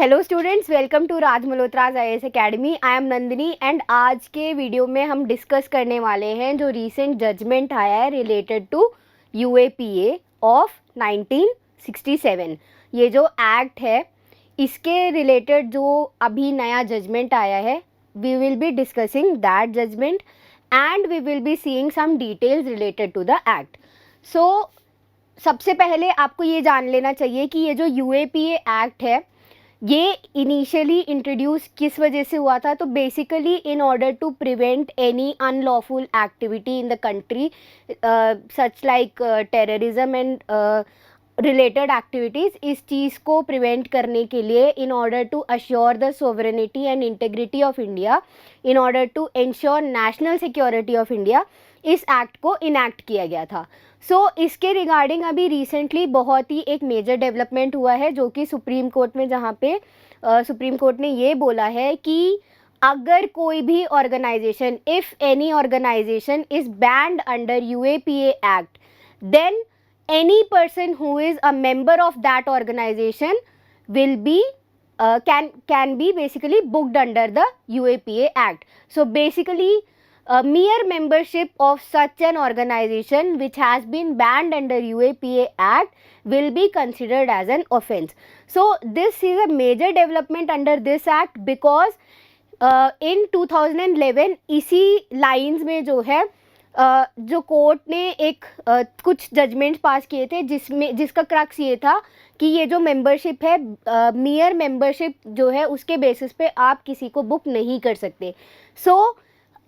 Hello students, welcome to Raj Malhotra's IAS academy. I am Nandini and आज के video में हम डिस्कस करने वाले हैं जो रीसेंट जजमेंट आया है रिलेटेड टू यूएपीए ऑफ 1967। ये जो एक्ट है इसके रिलेटेड जो अभी नया जजमेंट आया है, we will be discussing that judgment and we will be seeing some details related to the act. So सबसे पहले आपको ये जान लेना चाहिए कि ये जो यूएपीए एक्ट है ये इनिशियली इंट्रोड्यूस किस वजह से हुआ था। तो basically in order to prevent any unlawful activity in the country such like terrorism and related activities, इस चीज़ को प्रिवेंट करने के लिए in order to assure the sovereignty and integrity of India, in order to ensure national security of India, इस act को enact किया गया था। इसके रिगार्डिंग अभी रिसेंटली बहुत ही एक मेजर डेवलपमेंट हुआ है जो कि सुप्रीम कोर्ट में, जहाँ पे सुप्रीम कोर्ट ने ये बोला है कि अगर कोई भी organisation, if any organisation is banned under UAPA act, then any person who is a member of that organization will be can be basically booked under the UAPA Act. So basically mere membership of such an organization which has been banned under UAPA Act will be considered as an offense. So this is a major development under this act because in 2011 इसी lines में जो है जो court ने एक कुछ judgements पास किए थे जिसका क्रक्स ये था कि ये जो मेंबरशिप है, मियर मेंबरशिप जो है उसके बेसिस पे आप किसी को बुक नहीं कर सकते। सो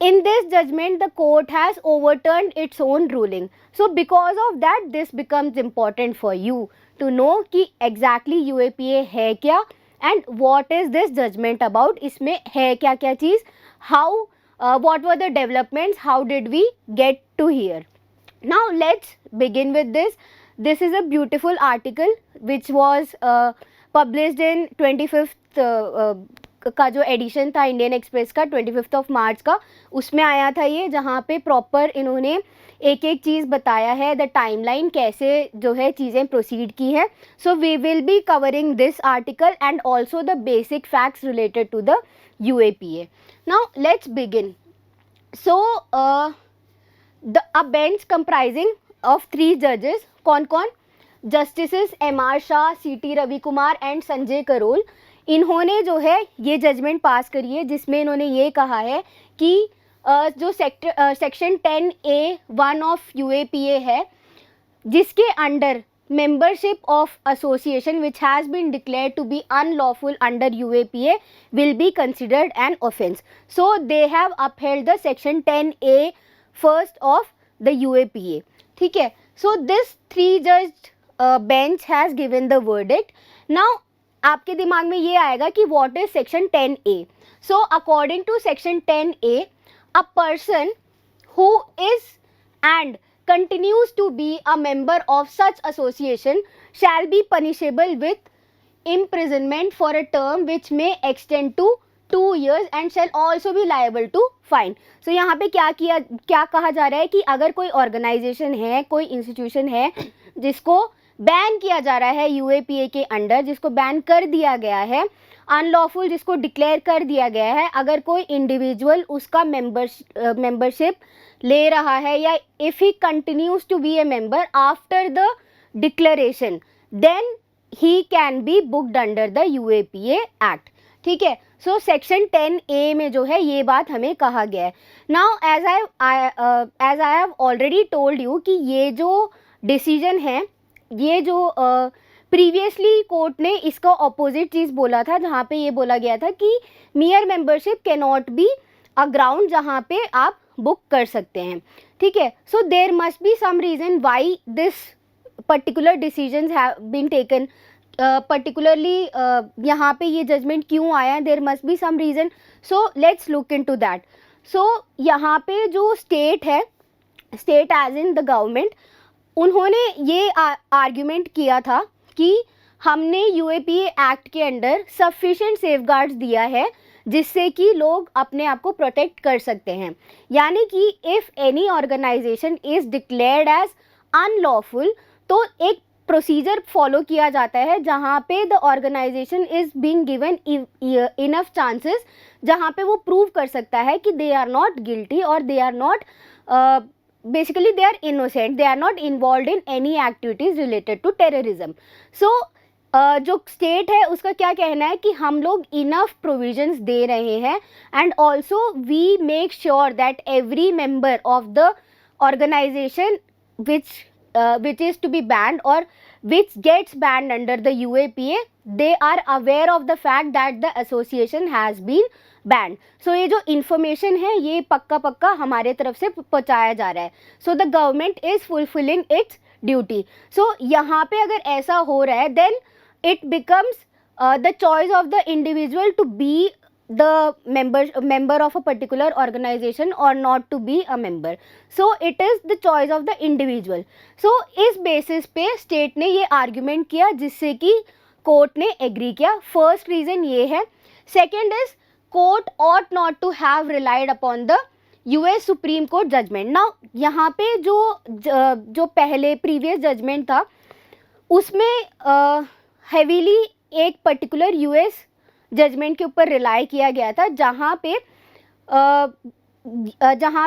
in this judgment the court has overturned its own ruling. So because of that this becomes important for you to know कि exactly UAPA है क्या and what is this judgment about, इसमें है क्या क्या चीज़, how what were the developments, how did we get to here. Now let's begin with this. This is a beautiful article which was published in 25th का जो addition था Indian express का 25th of March का, उसमें आया था ये, जहाँ पे प्रॉपर इन्होंने एक एक चीज़ बताया है, द टाइमलाइन कैसे जो है चीज़ें प्रोसीड की है। So we will be covering this article and also the basic facts related to the UAPA. Now let's begin. So a bench comprising of 3 judges, कौन justices MR Shah, CT Ravi Kumar and Sanjay Karol, इन्होंने जो है ये जजमेंट पास करी है जिसमें इन्होंने ये कहा है कि जो सेक्शन 10A(1) ऑफ UAPA है, जिसके under membership of association which has been declared to be unlawful under UAPA will be considered an offence. So they have upheld the section 10A first of the UAPA. ठीक है, so this 3 judge bench has given the verdict. Now आपके दिमाग में ये आएगा कि what is section 10A. So according to section 10A, a person who is and continues to be a member of such association shall be punishable with imprisonment for a term which may extend to 2 years and shall also be liable to fine. So यहाँ पे क्या कहा जा रहा है कि अगर कोई ऑर्गेनाइजेशन है, कोई इंस्टीट्यूशन है जिसको बैन किया जा रहा है UAPA के अंडर, जिसको बैन कर दिया गया है, अनलॉफुल जिसको डिक्लेयर कर दिया गया है, अगर कोई इंडिविजुअल उसका मेंबरशिप ले रहा है या if he continues to be a member after the declaration, then he can be booked under the UAPA act. ठीक है, सो सेक्शन 10A में जो है ये बात हमें कहा गया है. Now as I have already told you कि ये जो डिसीजन है, ये जो प्रीवियसली कोर्ट ने इसका ऑपोजिट चीज़ बोला था, जहाँ पे ये बोला गया था कि mere membership can not be a ground जहाँ पे आप बुक कर सकते हैं. ठीक है, so there must be some reason why this particular decisions have been taken, particularly यहाँ पे ये जजमेंट क्यों आया, there must be some reason. So let's look into that. So यहाँ पे जो स्टेट है, state as in the government, उन्होंने ये आर्ग्यूमेंट किया था कि हमने UAPA एक्ट के अंडर सफिशिएंट सेफगार्ड्स दिया है जिससे कि लोग अपने आप को प्रोटेक्ट कर सकते हैं. यानी कि if any organisation is declared as unlawful, तो एक प्रोसीजर फॉलो किया जाता है जहाँ पे the organisation is being given enough chances, जहाँ पे वो प्रूव कर सकता है कि दे आर नॉट गिल्टी और they are not basically they are innocent, they are not involved in any activities related to terrorism. So जो स्टेट है उसका क्या कहना है कि हम लोग इनफ प्रोविजंस दे रहे हैं and also we make sure that every member of the organisation which is to be banned or which gets banned under the UAPA, they are aware of the fact that the association has been banned. So ये जो information है ये पक्का पक्का हमारे तरफ से पहुँचाया जा रहा है. So the government is fulfilling its duty. So यहाँ पे अगर ऐसा हो रहा है then it becomes the choice of the individual to be the member of a particular organization or not to be a member. So it is the choice of the individual. So इस basis पे state ने ये argument किया जिससे कि court ने agree किया. First reason ये है. Second is court ought not to have relied upon the US Supreme Court judgment. Now यहाँ पे जो पहले previous judgment था उसमें heavily एक particular US जजमेंट के ऊपर रिलाई किया गया था जहाँ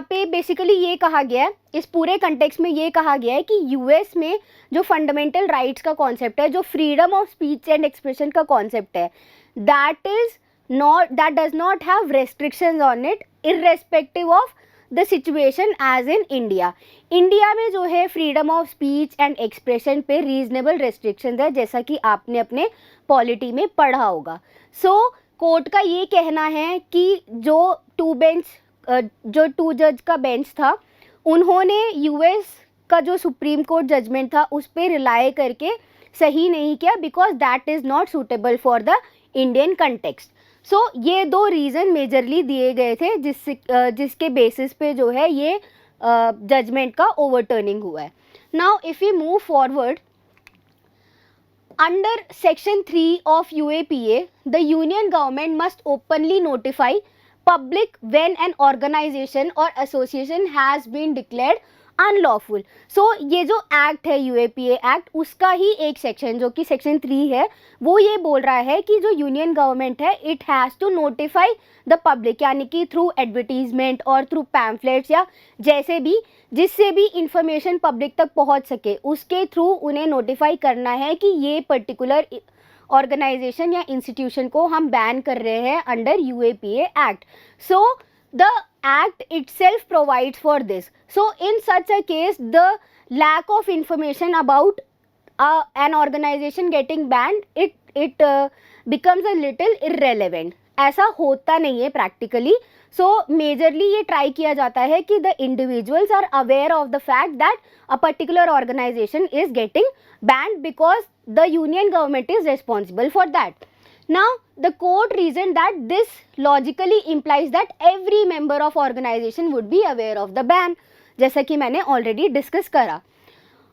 पे बेसिकली ये कहा गया है, इस पूरे कंटेक्स्ट में ये कहा गया है कि यूएस में जो फंडामेंटल राइट्स का कॉन्सेप्ट है, जो freedom of speech and expression का कॉन्सेप्ट है, that does not have restrictions on it irrespective of the situation as in India. India में जो है freedom of speech and expression पे रीजनेबल रेस्ट्रिक्शंस है, जैसा कि आपने अपने पॉलिटी में पढ़ा होगा. सो कोर्ट का ये कहना है कि जो टू जज का बेंच था उन्होंने यूएस का जो सुप्रीम कोर्ट जजमेंट था उस पर रिलाई करके सही नहीं किया because that is not suitable for the Indian context. So ये दो रीज़न मेजरली दिए गए थे जिसके बेसिस पे जो है ये जजमेंट का ओवरटर्निंग हुआ है. Now if you move forward, under section 3 of UAPA, the union government must openly notify public when an organization or association has been declared unlawful. So ये जो एक्ट है UAPA एक्ट, उसका ही एक section जो कि section 3 है वो ये बोल रहा है कि जो यूनियन गवर्नमेंट है it has to notify the public, यानी कि थ्रू एडवर्टीजमेंट और थ्रू पैम्फलेट्स या जैसे भी जिससे भी इंफॉर्मेशन पब्लिक तक पहुंच सके उसके थ्रू उन्हें नोटिफाई करना है कि ये पर्टिकुलर ऑर्गेनाइजेशन या इंस्टीट्यूशन को हम बैन कर रहे हैं under UAPA act. So the act itself provides for this. So in such a case, the lack of information about an organization getting banned, it becomes a little irrelevant. ऐसा होता नहीं है practically. So majorly ये try किया जाता है कि the individuals are aware of the fact that a particular organization is getting banned because the union government is responsible for that. Now the court reasoned that this logically implies that every member of organization would be aware of the ban, जैसा कि मैंने already discuss करा.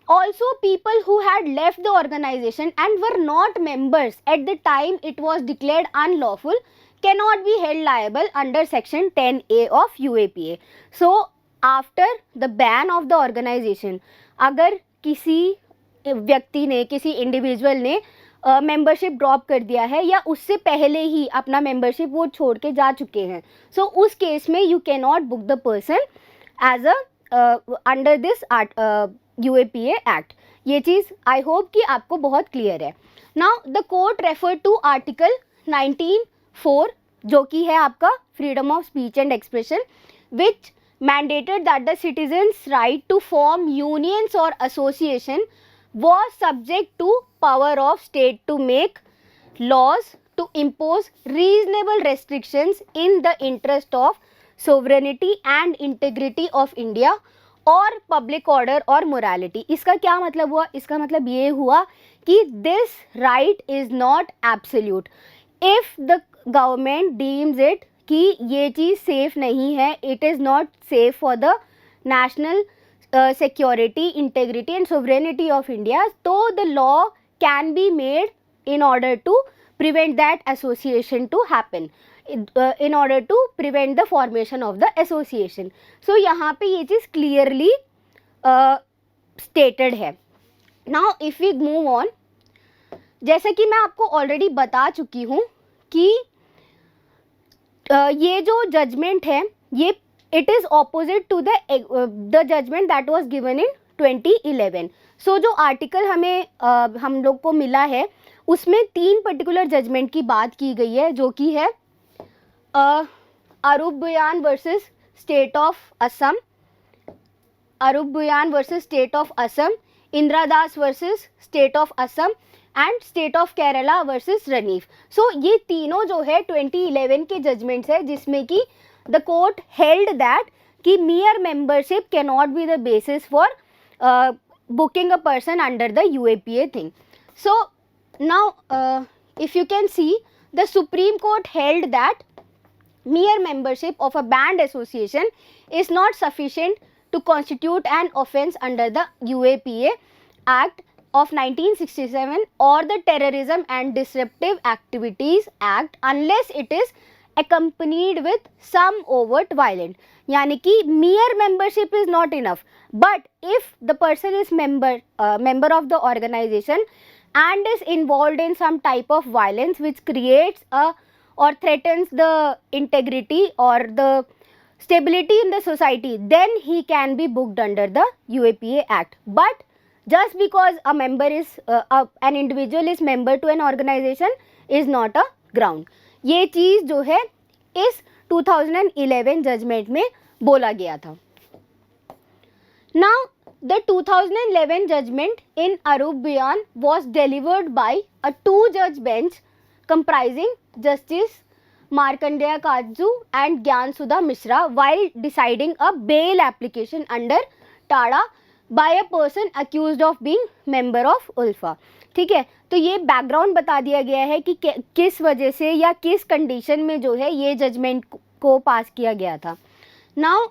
Also people who had left the organization and were not members at the time it was declared unlawful cannot be held liable under section 10A of UAPA. So after the ban of the organization, अगर किसी व्यक्ति ने, किसी individual ने membership drop कर दिया है या उससे पहले ही अपना मेंबरशिप वो छोड़ के जा चुके हैं, सो उस केस में you can not book the person as under this UAPA act. ये चीज़ आई होप कि आपको बहुत क्लियर है. Now the court refer to article 19(4) जो कि है आपका freedom of speech and expression, which mandated that the citizens right to form unions और association was subject to power of state to make laws to impose reasonable restrictions in the interest of sovereignty and integrity of India or public order or morality. इसका क्या मतलब हुआ? इसका मतलब ये हुआ कि this right is not absolute. If the government deems it कि ये चीज़ safe नहीं है, it is not safe for the national security, integrity and sovereignty of India, so the law can be made in order to prevent that association to happen, in order to prevent the formation of the association. So यहाँ पे ये चीज़ clearly stated है. Now if we move on, जैसे कि मैं आपको already बता चुकी हूँ कि ये जो जजमेंट है ये it is opposite to the judgement that was given in 2011. So जो आर्टिकल हमें हम लोग को मिला है उसमें 3 पर्टिकुलर जजमेंट की बात की गई है, जो कि है Arup Bhuyan versus state of Assam, Arup Bhuyan versus state of Assam, Indira Das versus state of Assam and state of Kerala versus Raneef. So ये तीनों जो है 2011 के जजमेंट्स है, जिसमें कि द कोर्ट हेल्ड दैट कि mere membership cannot be the basis for booking a person under the UAPA thing. So now if you can see, the Supreme Court held that mere membership of a banned association is not sufficient to constitute an offence under the UAPA Act of 1967 or the Terrorism and Disruptive Activities Act unless it is accompanied with some overt violence. यानी कि mere membership is not enough, but if the person is member of the organization and is involved in some type of violence which creates a or threatens the integrity or the stability in the society, then he can be booked under the UAPA Act. But just because a member is an individual is member to an organization is not a ground. ये चीज़ जो है इस 2011 judgement में बोला गया था. Now the 2011 judgment in Arup Buyan was delivered by a 2-judge bench comprising Justice Markandeya Kaju and Gyan Sudha Mishra while deciding a bail application under TADA by a person accused of being member of ULFA. ठीक है, तो ये background बता दिया गया है कि किस वजह से या किस कंडीशन में जो है ये जजमेंट को पास किया गया था. नाउ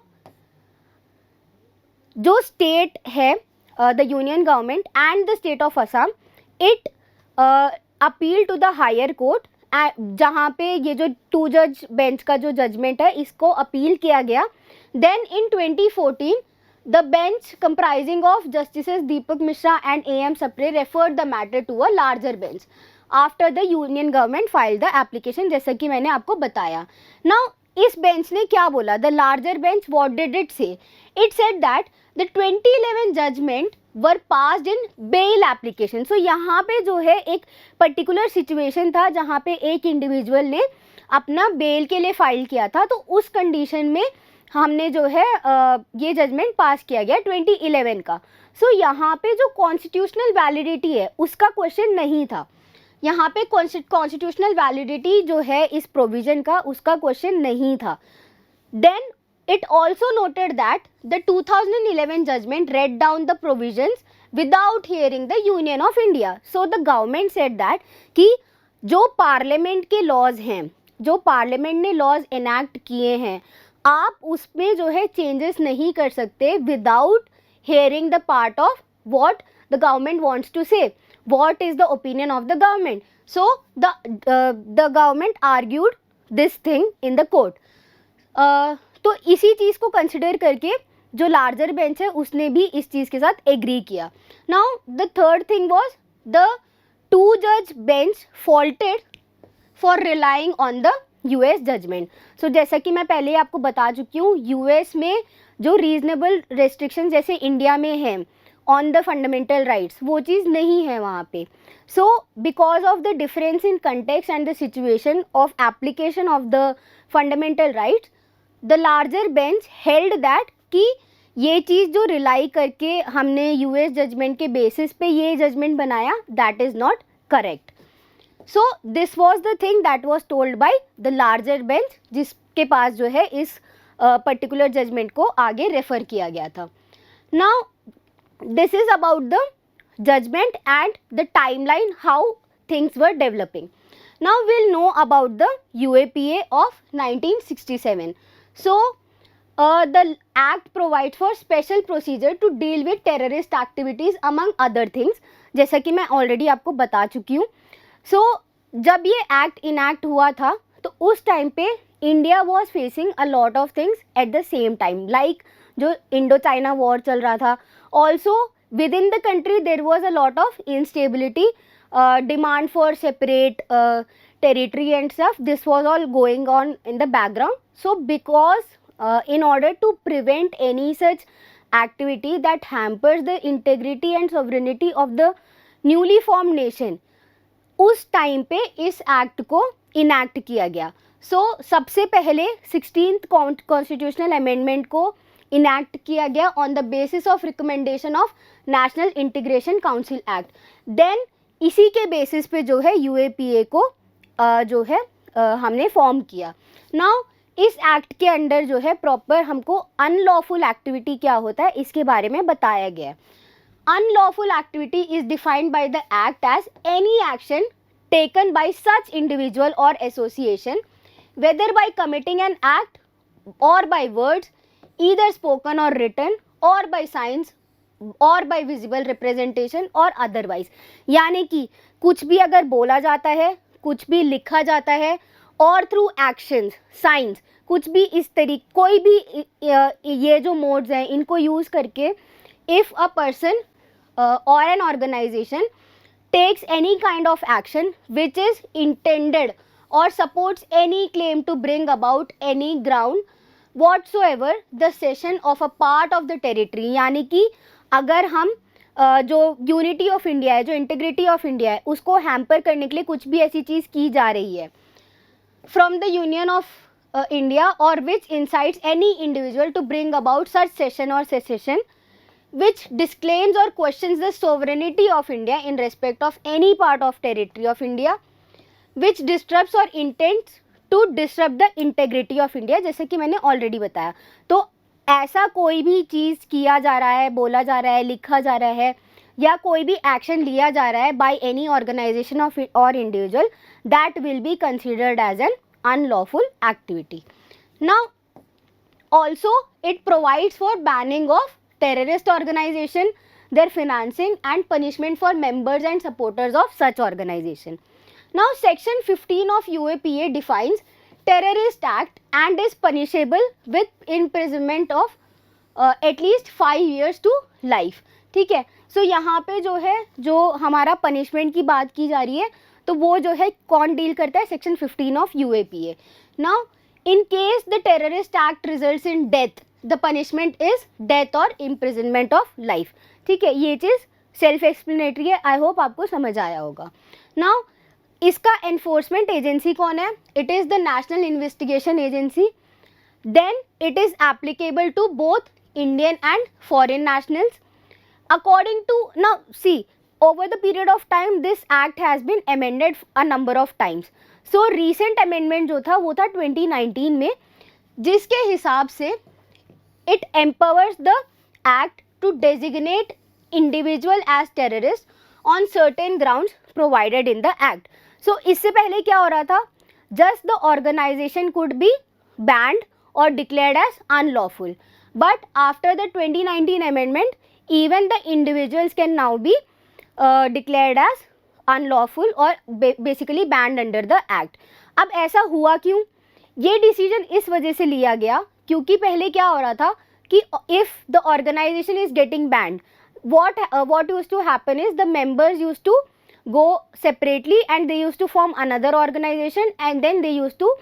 जो स्टेट है the union government and the state of Assam, it appeal to the higher court, जहाँ पे ये जो 2-जज बेंच का जो जजमेंट है इसको अपील किया गया. Then in 2014 the bench comprising of Justices Deepak Mishra and A.M. Sapre referred the matter to a larger bench after the union government filed the application, जैसा कि मैंने आपको बताया. Now इस बेंच ने क्या बोला? The larger bench, what did it say? It said that the 2011 judgment were passed in bail application. So यहाँ पे जो है एक पर्टिकुलर सिचुएशन था जहाँ पे एक इंडिविजुअल ने अपना बेल के लिए फाइल किया था, तो उस कंडीशन में हमने जो है ये जजमेंट पास किया गया 2011 का. सो यहाँ पे जो कॉन्स्टिट्यूशनल वैलिडिटी है उसका क्वेश्चन नहीं था. यहाँ पे कॉन्स्टिट्यूशनल वैलिडिटी जो है इस प्रोविजन का उसका क्वेश्चन नहीं था. Then it also noted that the 2011 judgement read down the provisions without hearing the union of India. So the government said that कि जो पार्लियामेंट के लॉज हैं, जो पार्लियामेंट ने लॉज इनैक्ट किए हैं, आप उसमें जो है चेंजेस नहीं कर सकते without hearing the part of what the government wants to say, what is the opinion of the government. So the government argued this thing in the court. तो इसी चीज़ को कंसिडर करके जो लार्जर बेंच है उसने भी इस चीज़ के साथ एग्री किया. Now the third thing was the 2-judge bench faulted for relying on the US judgment. So जैसा कि मैं पहले आपको बता चुकी हूँ, यूएस में जो रीजनेबल रेस्ट्रिक्शन जैसे इंडिया में है ऑन द फंडामेंटल राइट्स, वो चीज़ नहीं है वहाँ पे. सो because of the difference in context and the situation of application of the fundamental rights, the larger bench held that कि ये चीज़ जो रिलाई करके हमने यूएस जजमेंट के बेसिस पे ये जजमेंट बनाया, that is not correct. So this was the thing that was told by the larger bench, जिसके पास जो है इस पर्टिकुलर जजमेंट को आगे रेफर किया गया था. Now this is about the judgment and the timeline how things were developing. Now we'll know about the UAPA of 1967. So the act provides for special procedure to deal with terrorist activities among other things, जैसा कि मैं already आपको बता चुकी हूँ. सो जब ये act enact हुआ था तो उस टाइम पे India was facing a lot of things at the same time, like जो इंडो चाइना वॉर चल रहा था, also within the country there was a lot of instability, demand for separate territory and stuff. This was all going on in the background. So because in order to prevent any such activity that hampers the integrity and sovereignty of the newly formed nation, उस time पे इस act को enact किया गया. सो सबसे पहले 16th constitutional amendment को enact किया गया on the basis of recommendation of national integration council act. Then इसी के बेसिस पे जो है UAPA को जो है हमने फॉर्म किया. नाउ इस एक्ट के अंडर जो है प्रॉपर हमको अनलॉफुल एक्टिविटी क्या होता है इसके बारे में बताया गया है. Unlawful activity is defined by the Act as any action taken by such individual or association, whether by committing an act or by words, either spoken or written, or by signs, or by visible representation or otherwise. यानी कि कुछ भी अगर बोला जाता है, कुछ भी लिखा जाता है, और थ्रू एक्शंस, साइंस, कुछ भी इस तरीके, कोई भी ये जो मोड्स हैं इनको यूज़ करके if a person or an organization takes any kind of action which is intended or supports any claim to bring about any ground whatsoever the cession of a part of the territory. यानी कि अगर हम जो unity of India है, जो integrity of India है, उसको hamper करने के लिए कुछ भी ऐसी चीज़ की जा रही है from the union of India और which incites any individual to bring about such cession और secession which disclaims or questions the sovereignty of India in respect of any part of territory of India, which disrupts or intends to disrupt the integrity of India, जैसे कि मैंने already बताया. तो ऐसा कोई भी चीज़ किया जा रहा है, बोला जा रहा है, लिखा जा रहा है, या कोई भी एक्शन लिया जा रहा है बाय एनी ऑर्गेनाइजेशन ऑफ और individual, that will be considered as an unlawful activity. Now also it provides for banning of terrorist organization, their financing and punishment for members and supporters of such organization. Now section 15 of UAPA defines terrorist act and is punishable with imprisonment of at least 5 years to life. ठीक है. सो यहाँ पे जो है, जो हमारा punishment की बात की जा रही है, तो वो जो है कौन डील करता है, section 15 of UAPA. Now in case the terrorist act results in death, the punishment is death और इम्प्रिजनमेंट ऑफ लाइफ. ठीक है, ये चीज़ सेल्फ एक्सप्लेनेटरी है. आई होप आपको समझ आया होगा. नाउ इसका एनफोर्समेंट एजेंसी कौन है? It is the national investigation agency. Then it is applicable to both Indian and foreign nationals according to, now see, over the period of time this act has been amended a number of times. So recent amendment जो था वो था 2019 में, जिसके हिसाब से it empowers the act to designate individual as terrorist on certain grounds provided in the act. So इससे पहले क्या हो रहा था? Just the organization could be banned or declared as unlawful, but after the 2019 amendment even the individuals can now be declared as unlawful or basically banned under the act. अब ऐसा हुआ क्यों? ये डिसीजन इस वजह से लिया गया क्योंकि पहले क्या हो रहा था कि if the organization is getting banned, what used to happen is the members used to go separately and they used to form another organization and then they used to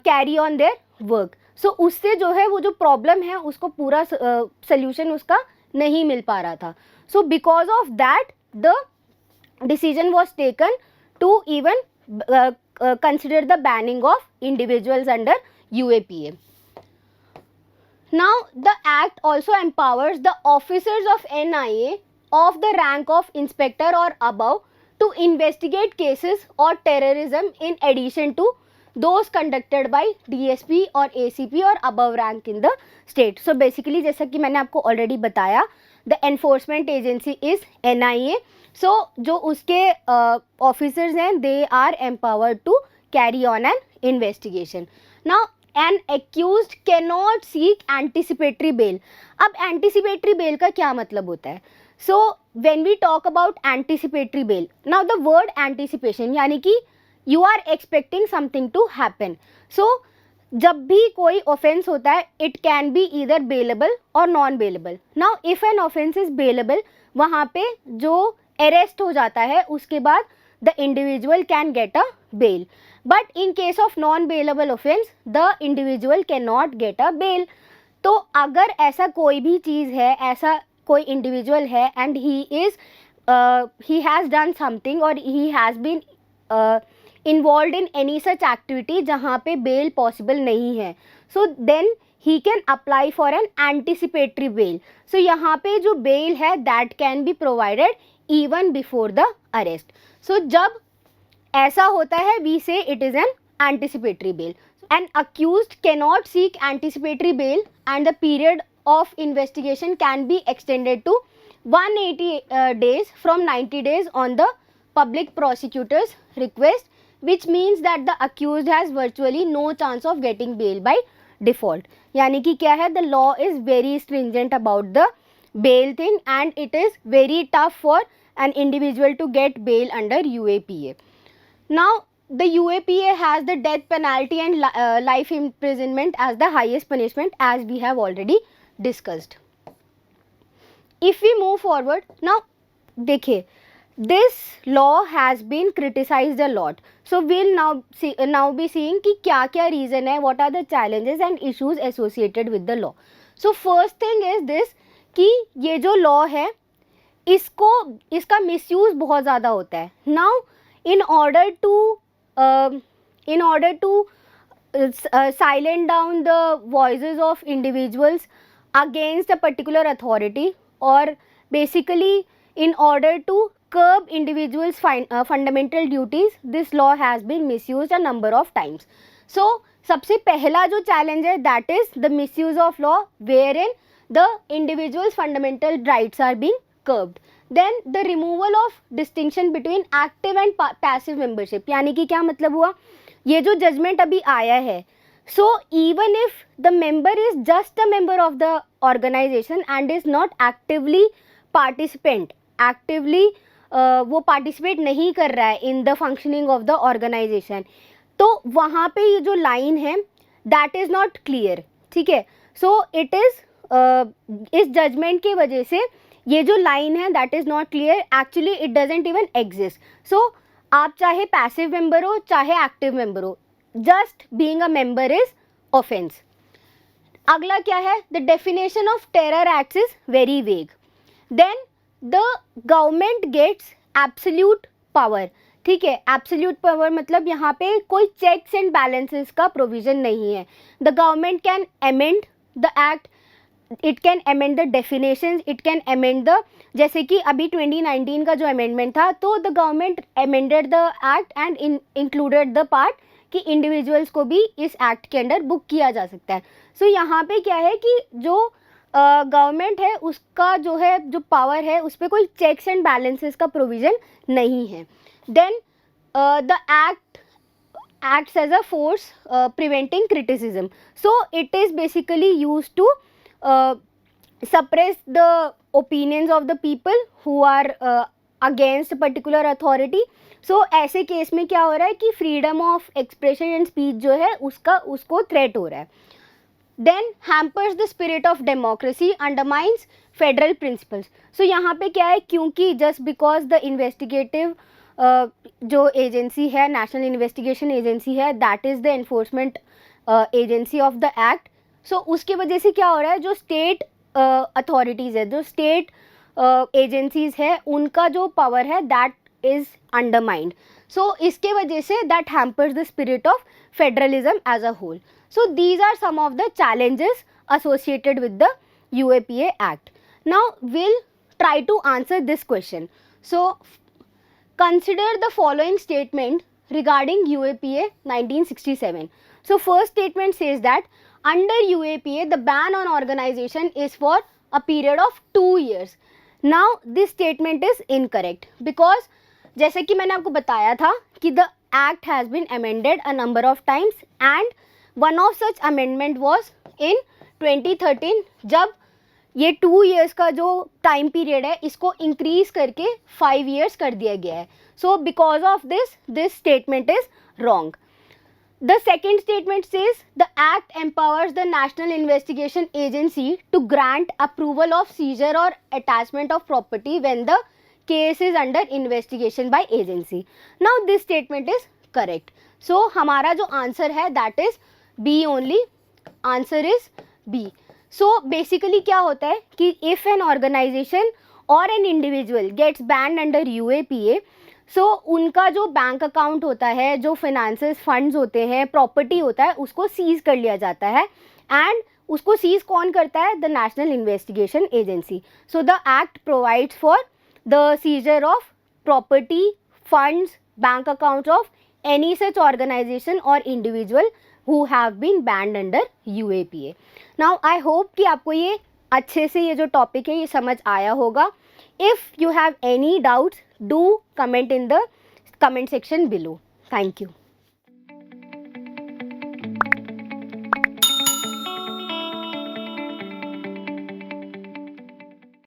carry on their work. So उससे जो है वो जो problem है उसको पूरा solution उसका नहीं मिल पा रहा था. So because of that the decision was taken to even consider the banning of individuals under UAPA. Now the act also empowers the officers of NIA of the rank of inspector और above to investigate cases और terrorism in addition to those conducted by DSP और ACP और above rank in the state. So basically जैसा कि मैंने आपको already बताया, the enforcement agency is NIA. So जो उसके officers हैं they are empowered to carry on an investigation. Now an accused cannot seek anticipatory bail. अब anticipatory bail का क्या मतलब होता है? So when we talk about anticipatory bail, now the word anticipation यानी कि you are expecting something to happen. So जब भी कोई ऑफेंस होता है it can be either bailable और non bailable. Now if an offence is bailable वहाँ पे जो अरेस्ट हो जाता है उसके बाद the individual can get a bail, but in case of non bailable offence the individual can not get a bail. तो अगर ऐसा कोई भी चीज़ है, ऐसा कोई इंडिविजुअल है and he has done something or he has been involved in any such activity जहाँ पे bail possible नहीं है, so then he can apply for an anticipatory bail। so यहाँ पे जो bail है that can be provided even before the arrest। so जब ऐसा होता है we say it is an anticipatory bail। an accused cannot seek anticipatory bail and the period of investigation can be extended to 180 days from 90 days on the public prosecutor's request, which means that the accused has virtually no chance of getting bail by default। यानी कि क्या है, the law is very stringent about the bail thing and it is very tough for an individual to get bail under UAPA। Now the UAPA has the death penalty and life imprisonment as the highest punishment, as we have already discussed। If we move forward, now देखिए, this law has been criticized a lot, so we'll now be seeing कि क्या क्या reason है, what are the challenges and issues associated with the law। so first thing is this कि ये जो law है इसका misuse बहुत ज़्यादा होता है। now in order to silent down the voices of individuals against a particular authority, or basically in order to curb individuals fundamental duties, this law has been misused a number of times। so सबसे पहला जो challenge है that is the misuse of law wherein the individual's fundamental rights are being curbed। then the removal of distinction between active and passive membership, यानी कि क्या मतलब हुआ, ये जो judgment अभी आया है, so even if the member is just a member of the organization and is not actively वो participate नहीं कर रहा है in the functioning of the organization, तो वहाँ पे ये जो line है that is not clear, ठीक है। so it is इस judgment की वजह से ये जो line है that is not clear, actually it doesn't even exist। so आप चाहे passive member हो चाहे active member हो, just being a member is offense। अगला क्या है, the definition of terror acts is very vague। then the government gets absolute power, ठीक है। absolute power मतलब यहाँ पे कोई checks and balances का provision नहीं है। the government can amend the act, it can amend the definitions, it can amend the, जैसे कि अभी 2019 का जो amendment था, तो the government amended the act and included the part कि इंडिविजुअल्स को भी इस एक्ट के अंडर बुक किया जा सकता है। सो यहाँ पे क्या है कि जो गवर्नमेंट है उसका जो पावर है उस पर कोई चेक्स एंड बैलेंसेस का प्रोविज़न नहीं है। Then the acts as a force preventing criticism, so it is basically used to suppress the opinions of the people who are against a particular authority। so ऐसे case में क्या हो रहा है कि freedom of expression and speech जो है उसको थ्रेट हो रहा है। Then hampers the spirit of democracy, undermines federal principles. So यहाँ पे क्या है, क्योंकि जस्ट बिकॉज द इन्वेस्टिगेटिव जो एजेंसी है, नेशनल इन्वेस्टिगेशन एजेंसी है, that is the enforcement agency of the act. So उसकी वजह से क्या हो रहा है, जो स्टेट अथॉरिटीज़ है, जो स्टेट एजेंसीज है, उनका जो पावर है दैट इज़ अंडरमाइंड। सो इसके वजह से that hampers the spirit of federalism as a whole. So these are some of the challenges associated with the UAPA Act. Now we'll try to answer this question. So consider the following statement regarding UAPA 1967. So first statement says that under UAPA the ban on organization is for a period of 2 years. Now this statement is incorrect because जैसे कि मैंने आपको बताया था कि the act has been amended a number of times and one of such amendment was in 2013, जब ये 2 years का जो टाइम पीरियड है इसको इंक्रीज करके 5 years कर दिया गया है। सो because of this statement is wrong. The second statement says the act empowers the National Investigation Agency to grant approval of seizure or attachment of property when the case is under investigation by agency. Now this statement is correct. So हमारा जो answer है that is B only. Answer is B. So basically क्या होता है कि if an organization or an individual gets banned under UAPA, सो उनका जो bank account होता है, जो फाइनेंसेस फंड्स होते हैं, प्रॉपर्टी होता है, उसको सीज कर लिया जाता है. एंड उसको सीज कौन करता है? The national investigation agency. So the act provides for the seizure of property, funds, bank accounts of any such organisation और individual who have been banned under UAPA. Now I hope कि आपको ये अच्छे से ये जो टॉपिक है ये समझ आया होगा. If you have any doubts, do comment in the comment section below. Thank you.